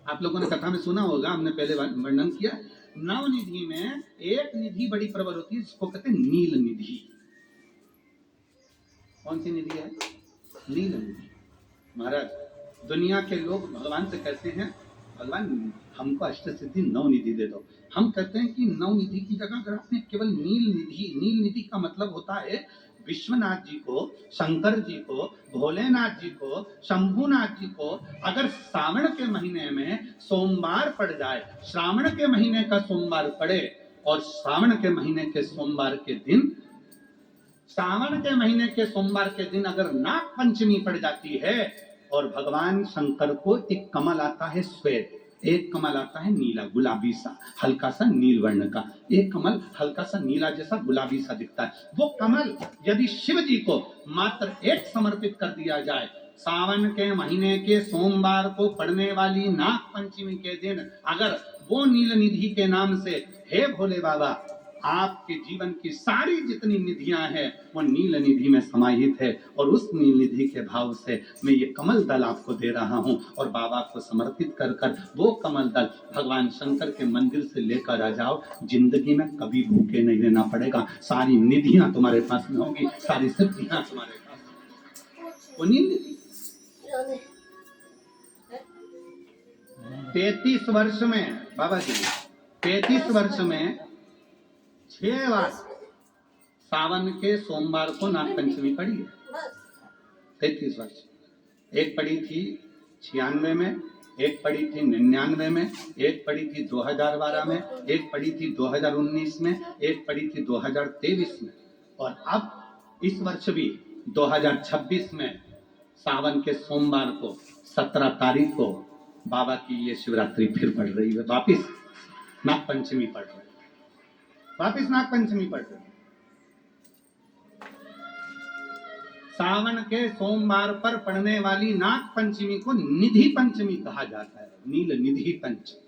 आप लोगों ने कथा में सुना होगा, हमने पहले वर्णन किया। नवनिधि में एक निधि बड़ी प्रबल होती है, जिसको कहते हैं नील निधि। कौन सी निधि है? नील निधि। महाराज, दुनिया के लोग भगवान से कहते हैं, भगवान हमको अष्ट सिद्धि नव निधि दे दो। हम कहते हैं कि नव निधि की जगह अगर आपने केवल नील निधि का मतलब होता है विश्वनाथ जी को, शंकर जी को, भोलेनाथ जी को, शंभुनाथ जी को अगर श्रावण के महीने में सोमवार पड़ जाए, श्रावण के महीने का सोमवार पड़े और श्रावण के महीने के सोमवार के दिन, श्रावण के महीने के सोमवार के दिन अगर नाग पंचमी पड़ जाती है और भगवान शंकर को एक कमल आता है श्वेत, एक कमल आता है नीला गुलाबी सा, हल्का सा नील वर्ण का, एक कमल हल्का सा नीला जैसा गुलाबी सा दिखता है। वो कमल यदि शिव जी को मात्र एक समर्पित कर दिया जाए, सावन के महीने के सोमवार को पड़ने वाली नाग पंचमी के दिन अगर वो नील निधि के नाम से, हे भोले बाबा आपके जीवन की सारी जितनी निधियां हैं वो नील निधि में समाहित है, और उस नील निधि के भाव से मैं ये कमल दल आपको दे रहा हूं और बाबा को समर्पित कर कर वो कमल दल भगवान शंकर के मंदिर से लेकर आ जाओ। जिंदगी में कभी भूखे नहीं रहना पड़ेगा, सारी निधियां तुम्हारे पास में होगी, सारी सिद्धियां तुम्हारे पास। वो नील निधि 33 वर्ष में बाबा जी, 33 वर्ष में 6 बार सावन के सोमवार को नाग पंचमी पड़ी है। 33 वर्ष। एक पड़ी थी 96 में, एक पड़ी थी 99 में, एक पड़ी थी 2012 में, एक पड़ी थी 2019 में, एक पड़ी थी 2023 में, और अब इस वर्ष भी 2026 में सावन के सोमवार को 17 तारीख को बाबा की ये शिवरात्रि फिर पड़ रही है, वापिस नाग पंचमी पड़ रही है, वापिस नाग पंचमी पड़ रही है। सावन के सोमवार पर पड़ने वाली नाग पंचमी को निधि पंचमी कहा जाता है, नील निधि पंचमी।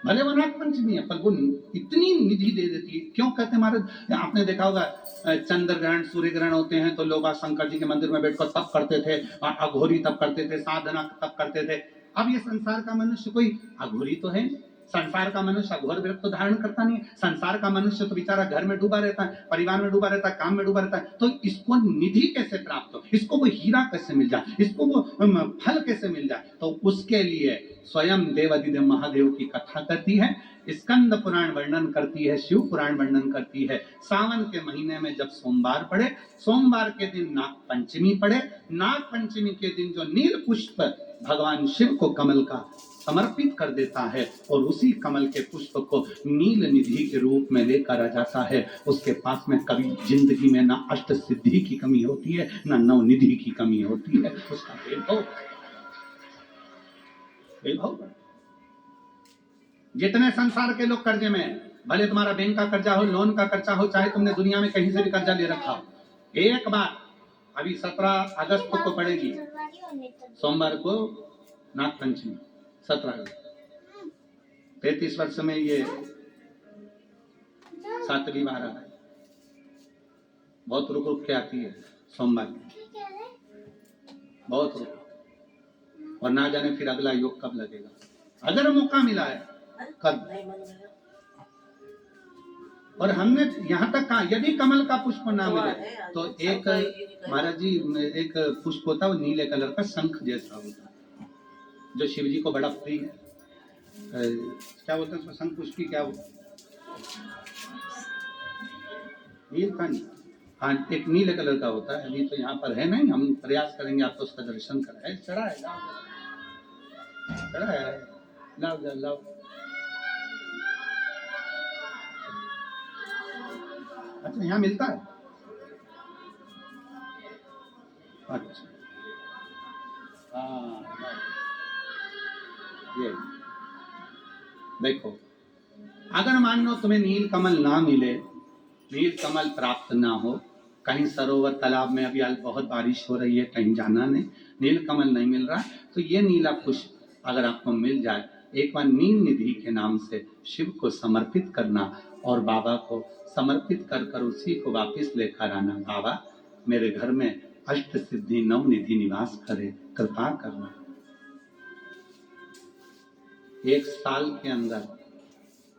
भले वो नाग पंचमी है पर वो इतनी निधि दे देती है। क्यों कहते हैं महाराज? आपने देखा होगा चंद्र ग्रहण सूर्य ग्रहण होते हैं तो लोग शंकर जी के मंदिर में बैठकर तप करते थे, अघोरी तप करते थे, साधना तप करते थे। अब ये संसार का मनुष्य कोई अघोरी तो है, संसार का मनुष्य अघोर व्रत तो धारण करता नहीं है। संसार का मनुष्य तो बेचारा घर में डूबा रहता है, परिवार में डूबा रहता है, काम में डूबा रहता है। तो इसको निधि कैसे प्राप्त हो, इसको वो हीरा कैसे मिल जाए, इसको वो फल कैसे मिल जाए? तो उसके लिए स्वयं देवादिदेव महादेव की कथा करती है, स्कंद पुराण वर्णन करती है, शिव पुराण वर्णन करती है। सावन के महीने में जब सोमवार पड़े, सोमवार के दिन नाग पंचमी पड़े, नाग पंचमी के दिन जो नील पुष्प भगवान शिव को कमल का समर्पित कर देता है और उसी कमल के पुष्प को नील निधि के रूप में लेकर आ जाता है, उसके पास में कभी जिंदगी में ना अष्ट सिद्धि की कमी होती है, ना नव निधि की कमी होती है। उसका वैभव जितने संसार के लोग कर्जे में, भले तुम्हारा बैंक का कर्जा हो, लोन का कर्जा हो, चाहे तुमने दुनिया में कहीं से भी कर्जा ले रखा हो, एक बार अभी 17 अगस्त को पड़ेगी, सोमवार को नाग पंचमी 17 अगस्त। 33 वर्ष में ये 7वीं बार आ गई। बहुत रुक रुक के आती है सोमवार की, बहुत रुक, और ना जाने फिर अगला योग कब लगेगा, अगर मौका मिला है कब। और हमने यहाँ तक कहा यदि कमल का पुष्प ना मिले तो एक महाराज जी एक पुष्प होता है वो नीले कलर का शंख जैसा होता है जो शिव जी को बड़ा प्रिय है। क्या बोलते हैं उसको, शंख पुष्प की क्या होता नीलकंठ, हाँ एक नीले कलर का होता है। अभी तो यहाँ पर है नहीं, हम प्रयास करेंगे आपको उसका दर्शन कराए। चढ़ा है, चढ़ा है, लाओ लाओ। अच्छा यहाँ मिलता है, अच्छा हाँ ये देखो, अगर मान लो तुम्हें नील कमल ना मिले, नील कमल प्राप्त ना हो, कहीं सरोवर तालाब में अभी बहुत बारिश हो रही है, कहीं जाना नहीं, नील कमल नहीं मिल रहा, तो ये नीला पुष्प अगर आपको मिल जाए, एक बार नील निधि के नाम से शिव को समर्पित करना और बाबा को समर्पित कर कर उसी को वापस लेकर आना। बाबा मेरे घर में अष्ट सिद्धि नव निधि निवास करे, कृपा करना। 1 साल के अंदर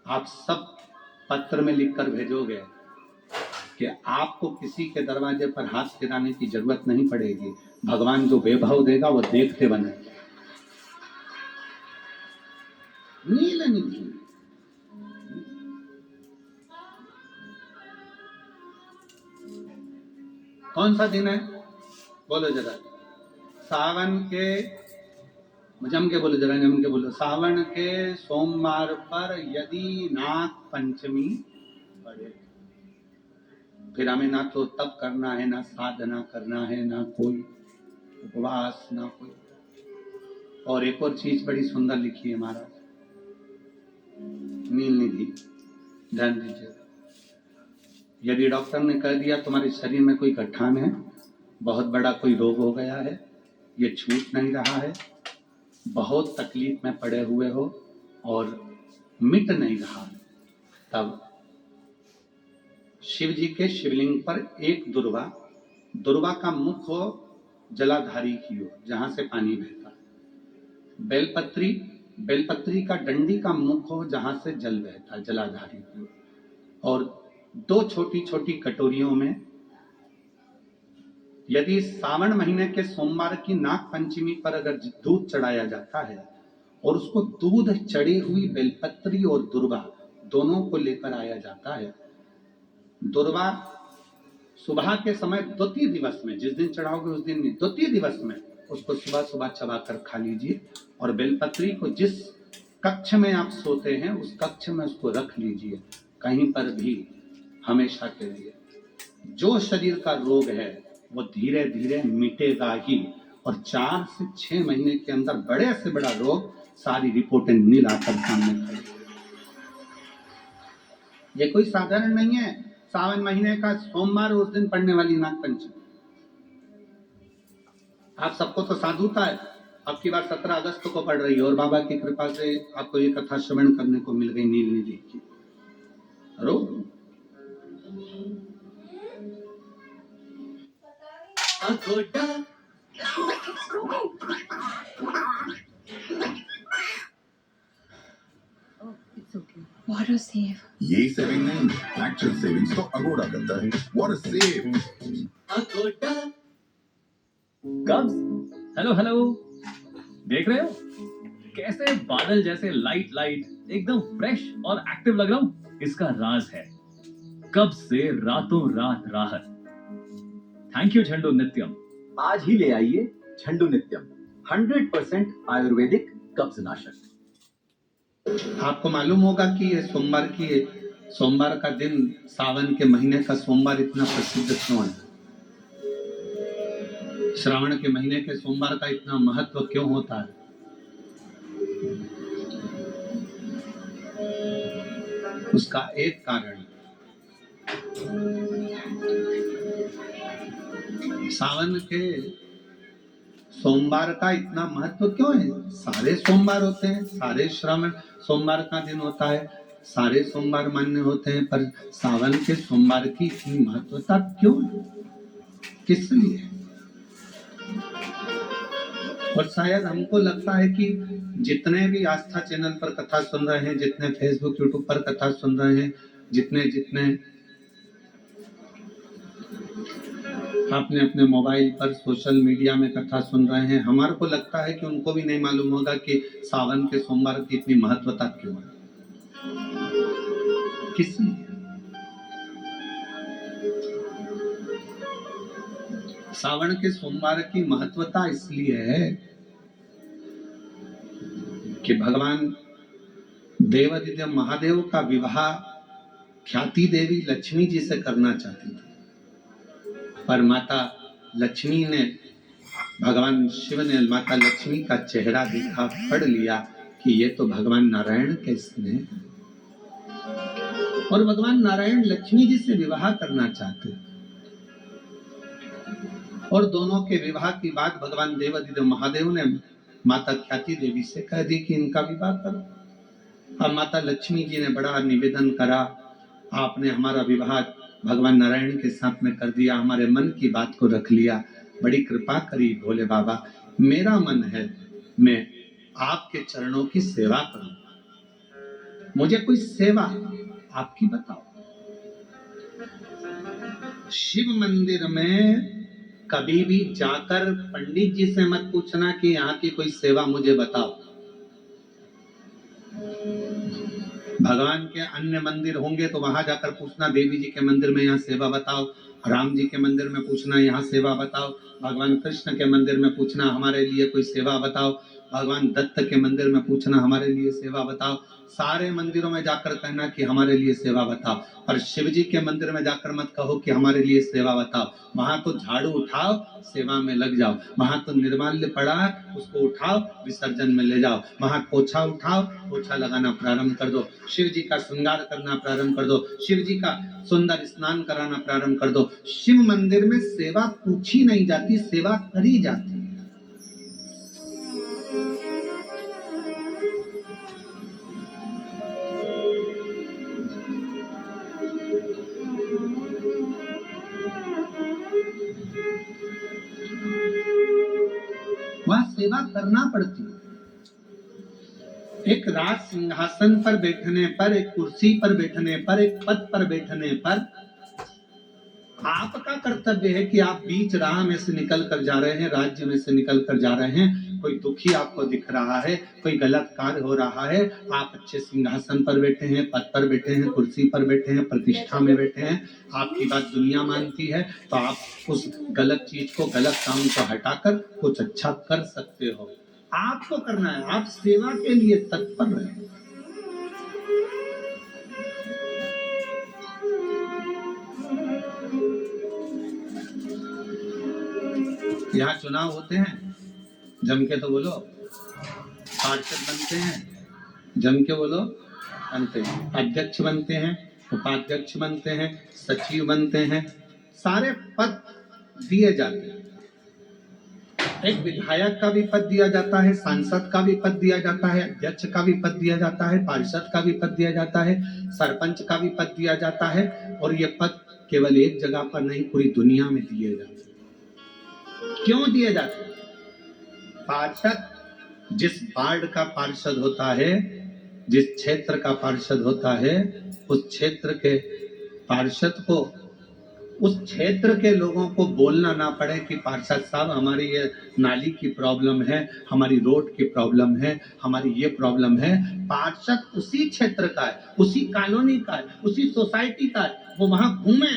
आप सब पत्र में लिखकर भेजोगे कि आपको किसी के दरवाजे पर हाथ फिराने की जरूरत नहीं पड़ेगी। भगवान जो वैभव देगा वो देखते बने। नील निधि कौन सा दिन है? बोलो जरा। सावन के, जम के बोलो जरा, जम के बोलो। सावन के सोमवार पर यदि नाग पंचमी पड़े, फिर हमें ना तो तप करना है, ना साधना करना है, ना कोई उपवास, ना कोई। और एक और चीज बड़ी सुंदर लिखी है महाराज, नील निधि। ध्यान दीजिए, यदि डॉक्टर ने कह दिया तुम्हारे शरीर में कोई गठान है, बहुत बड़ा कोई रोग हो गया है, ये छूट नहीं रहा है, बहुत तकलीफ में पड़े हुए हो और मिट नहीं रहा, तब शिव जी के शिवलिंग पर एक दुर्वा का मुख हो जलाधारी की ओर, जहां से पानी बहता है। बेलपत्री का डंडी का मुख हो जहां से जल बहता है, जलाधारी की ओर। और 2 छोटी छोटी कटोरियों में, यदि सावन महीने के सोमवार की नाग पंचमी पर अगर दूध चढ़ाया जाता है और उसको दूध चढ़ी हुई बेलपत्री और दुर्वा दोनों को लेकर आया जाता है, दुर्वा सुबह के समय द्वितीय दिवस में, जिस दिन चढ़ाओगे उस दिन नहीं, द्वितीय दिवस में उसको सुबह सुबह चबाकर खा लीजिए। और बेलपत्री को जिस कक्ष में आप सोते हैं उस कक्ष में उसको रख लीजिए, कहीं पर भी, हमेशा के लिए। जो शरीर का रोग है वो धीरे धीरे मिटेगा ही, और 4 से 6 महीने के अंदर बड़े से बड़ा रोग सारी रिपोर्टें नील आकर सामने खड़ी। ये कोई साधारण नहीं है। सावन महीने का सोमवार उस दिन पड़ने वाली नाग पंचमी। आप सबको तो साधुता है, अब की बार 17 अगस्त को पड़ रही है और बाबा की कृपा से आपको ये कथा श्रवण करने को मिल गई नील निधि की। What a save. ये सेविंग नहीं, एक्चुअल सेविंग्स तो अगोड़ा करता है। What a save! Aguada. कब्स, hello, देख रहे हो कैसे बादल जैसे लाइट एकदम फ्रेश और एक्टिव लग रहा हूँ? इसका राज है कब्ज से रातों रात राहत। थैंक यू झंडू नित्यम। आज ही ले आइए झंडू नित्यम, 100% आयुर्वेदिक कब्ज नाशक। आपको मालूम होगा कि ये सोमवार का दिन, सावन के महीने का सोमवार इतना प्रसिद्ध क्यों है? श्रावण के महीने के सोमवार का इतना महत्व क्यों होता है? उसका एक कारण, सावन के सोमवार का इतना महत्व क्यों है? सारे सोमवार होते हैं, सारे श्रावण सोमवार का दिन होता है, सारे सोमवार मान्य होते हैं, पर सावन के सोमवार की इतनी महत्वता क्यों है? किस लिए? और शायद हमको लगता है कि जितने भी आस्था चैनल पर कथा सुन रहे हैं, जितने फेसबुक यूट्यूब पर कथा सुन रहे हैं, जितने अपने अपने मोबाइल पर सोशल मीडिया में कथा सुन रहे हैं, हमारे को लगता है कि उनको भी नहीं मालूम होगा कि सावन के सोमवार की इतनी महत्वता क्यों है, किस लिए? सावन के सोमवार की महत्वता इसलिए है कि भगवान देवादिदेव महादेव का विवाह ख्याति देवी लक्ष्मी जी से करना चाहती थी, पर माता लक्ष्मी ने, भगवान शिव ने माता लक्ष्मी का चेहरा देखा, पढ़ लिया कि ये तो भगवान नारायण के स्नेह है, और भगवान नारायण लक्ष्मी जी से विवाह करना चाहते, और दोनों के विवाह की बात भगवान देवादिदेव महादेव ने माता ख्याति देवी से कह दी कि इनका विवाह करो। अब माता लक्ष्मी जी ने बड़ा निवेदन करा, आपने हमारा विवाह भगवान नारायण के साथ में कर दिया, हमारे मन की बात को रख लिया, बड़ी कृपा करी भोले बाबा। मेरा मन है मैं आपके चरणों की सेवा करूं। मुझे कोई सेवा आपकी बताओ। शिव मंदिर में कभी भी जाकर पंडित जी से मत पूछना कि यहाँ की कोई सेवा मुझे बताओ। भगवान के अन्य मंदिर होंगे तो वहां जाकर पूछना, देवी जी के मंदिर में यहाँ सेवा बताओ, राम जी के मंदिर में पूछना यहाँ सेवा बताओ, भगवान कृष्ण के मंदिर में पूछना हमारे लिए कोई सेवा बताओ, भगवान दत्त के मंदिर में पूछना हमारे लिए सेवा बताओ। सारे मंदिरों में जाकर कहना कि हमारे लिए सेवा बताओ, और शिव जी के मंदिर में जाकर मत कहो कि हमारे लिए सेवा बताओ। वहां तो झाड़ू उठाओ, सेवा में लग जाओ। वहां तो निर्माल्य पड़ा है, उसको उठाओ, विसर्जन में ले जाओ। वहां पोछा उठाओ, पोछा लगाना प्रारंभ कर दो। शिव जी का श्रृंगार करना प्रारंभ कर दो। शिव जी का सुंदर स्नान कराना प्रारंभ कर दो। शिव मंदिर में सेवा पूछी नहीं जाती, सेवा करी जाती है। वहां सेवा करना पड़ती है। एक राज सिंहासन पर बैठने पर, एक कुर्सी पर बैठने पर, एक पद पर बैठने पर आपका कर्तव्य है कि आप बीच राह में से निकल कर जा रहे हैं, राज्य में से निकल कर जा रहे हैं, कोई दुखी आपको दिख रहा है, कोई गलत कार्य हो रहा है, आप अच्छे सिंहासन पर बैठे हैं, पद पर बैठे हैं, कुर्सी पर बैठे हैं, प्रतिष्ठा में बैठे हैं, आपकी बात दुनिया मानती है, तो आप उस गलत चीज को, गलत काम को हटाकर कुछ अच्छा कर सकते हो। आपको करना है, आप सेवा के लिए तत्पर रहें। यहाँ चुनाव होते हैं, जम के तो बोलो, पार्षद बनते हैं, जम के बोलो, बनते हैं, अध्यक्ष बनते हैं, उपाध्यक्ष बनते हैं, सचिव बनते हैं, सारे पद दिए जाते हैं। एक विधायक का भी पद दिया जाता है, सांसद का भी पद दिया जाता है, अध्यक्ष का भी पद दिया जाता है, पार्षद का भी पद दिया जाता है, सरपंच का भी पद दिया जाता है, और ये पद केवल एक जगह पर नहीं, पूरी दुनिया में दिए जाते हैं। क्यों दिए जाते हैं? पार्षद जिस वार्ड का पार्षद होता है, जिस क्षेत्र का पार्षद होता है, उस क्षेत्र के पार्षद को, उस क्षेत्र के लोगों को बोलना ना पड़े कि पार्षद साहब हमारी ये नाली की प्रॉब्लम है, हमारी रोड की प्रॉब्लम है, हमारी ये प्रॉब्लम है। पार्षद उसी क्षेत्र का है, उसी कॉलोनी का है, उसी सोसाइटी का है, वो वहां घूमे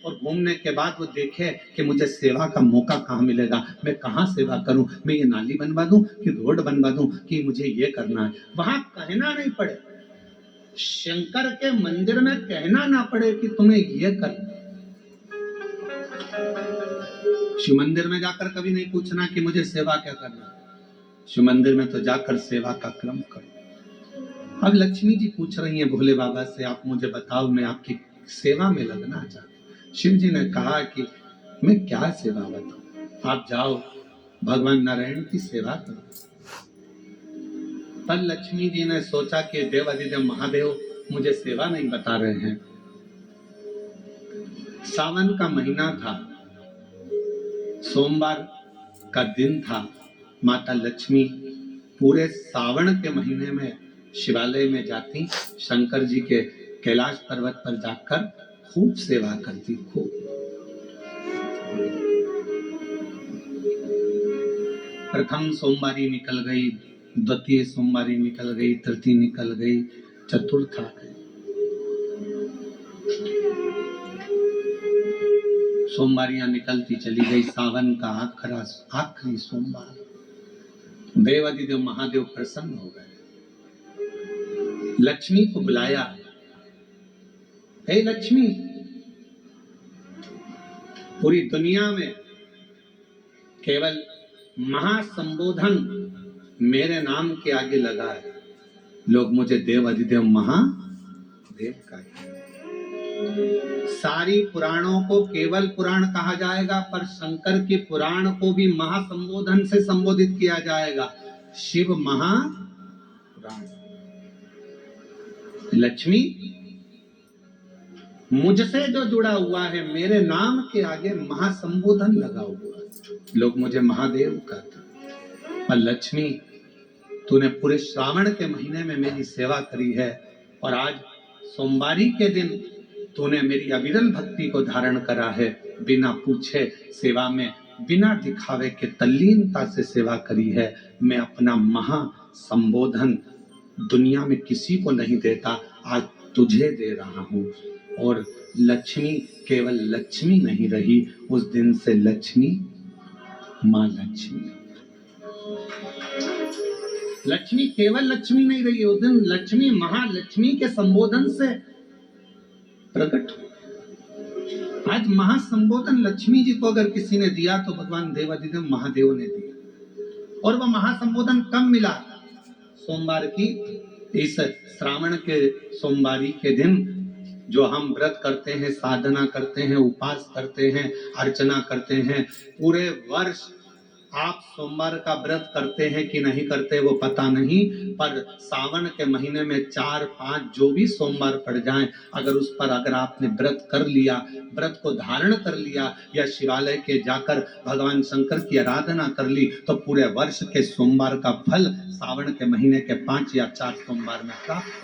और घूमने के बाद वो देखे कि मुझे सेवा का मौका कहाँ मिलेगा, मैं कहाँ सेवा करूं, मैं ये नाली बनवा दूं कि रोड बनवा दूं कि मुझे ये करना है। वहां कहना नहीं पड़े, शंकर के मंदिर में कहना ना पड़े कि तुम्हें ये करना। शिव मंदिर में जाकर कभी नहीं पूछना कि मुझे सेवा क्या करना। शिव मंदिर में तो जाकर सेवा का क्रम करो। अब लक्ष्मी जी पूछ रही हैं भोले बाबा से, आप मुझे बताओ, मैं आपकी सेवा में लगना चाहती। शिव जी ने कहा कि मैं क्या सेवा बताऊं, आप जाओ भगवान नारायण की सेवा करो। तब लक्ष्मी जी ने सोचा कि देवाधिदेव महादेव मुझे सेवा नहीं बता रहे हैं। सावन का महीना था, सोमवार का दिन था। माता लक्ष्मी पूरे सावन के महीने में शिवालय में जाती, शंकर जी के कैलाश पर्वत पर जाकर खूब सेवा करती, खूब। प्रथम सोमवारी निकल गई, द्वितीय सोमवारी निकल गई, तृतीय निकल गई, चतुर्थ आ गई। सोमवारियां निकलती चली गई। सावन का आखिरी सोमवार, देवाधिदेव महादेव प्रसन्न हो गए, लक्ष्मी को बुलाया। हे लक्ष्मी, पूरी दुनिया में केवल महासंबोधन मेरे नाम के आगे लगा है, लोग मुझे देवाधिदेव महादेव कहते हैं। सारी पुराणों को केवल पुराण कहा जाएगा, पर शंकर के पुराण को भी महासंबोधन से संबोधित किया जाएगा, शिव महापुराण। लक्ष्मी, मुझसे जो जुड़ा हुआ है, मेरे नाम के आगे महासंबोधन लगा हुआ है, लोग मुझे महादेव कहते हैं। और लक्ष्मी, तूने पूरे श्रावण के महीने में मेरी सेवा करी है और आज सोमवारी के दिन तूने मेरी अविरल भक्ति को धारण करा है। बिना पूछे सेवा में, बिना दिखावे के तल्लीनता से सेवा करी है। मैं अपना महा संबोधन दुनिया में किसी को नहीं देता, आज तुझे दे रहा हूँ। और लक्ष्मी केवल लक्ष्मी नहीं रही, उस दिन से लक्ष्मी माँ लक्ष्मी। लक्ष्मी केवल लक्ष्मी नहीं रही, उस दिन लक्ष्मी महालक्ष्मी के संबोधन से प्रकट हुई। आज महासंबोधन लक्ष्मी जी को अगर किसी ने दिया तो भगवान देवाधिदेव महादेव ने दिया। और वह महासंबोधन कब मिला? सोमवार की इस श्रावण के सोमवारी के दिन जो हम व्रत करते हैं, साधना करते हैं, उपास करते हैं, अर्चना करते हैं। पूरे वर्ष आप सोमवार का व्रत करते हैं कि नहीं करते वो पता नहीं, पर सावन के महीने में 4-5 जो भी सोमवार पड़ जाएं, अगर उस पर अगर आपने व्रत कर लिया, व्रत को धारण कर लिया या शिवालय के जाकर भगवान शंकर की आराधना कर ली, तो पूरे वर्ष के सोमवार का फल सावन के महीने के 5 या 4 सोमवार में प्राप्त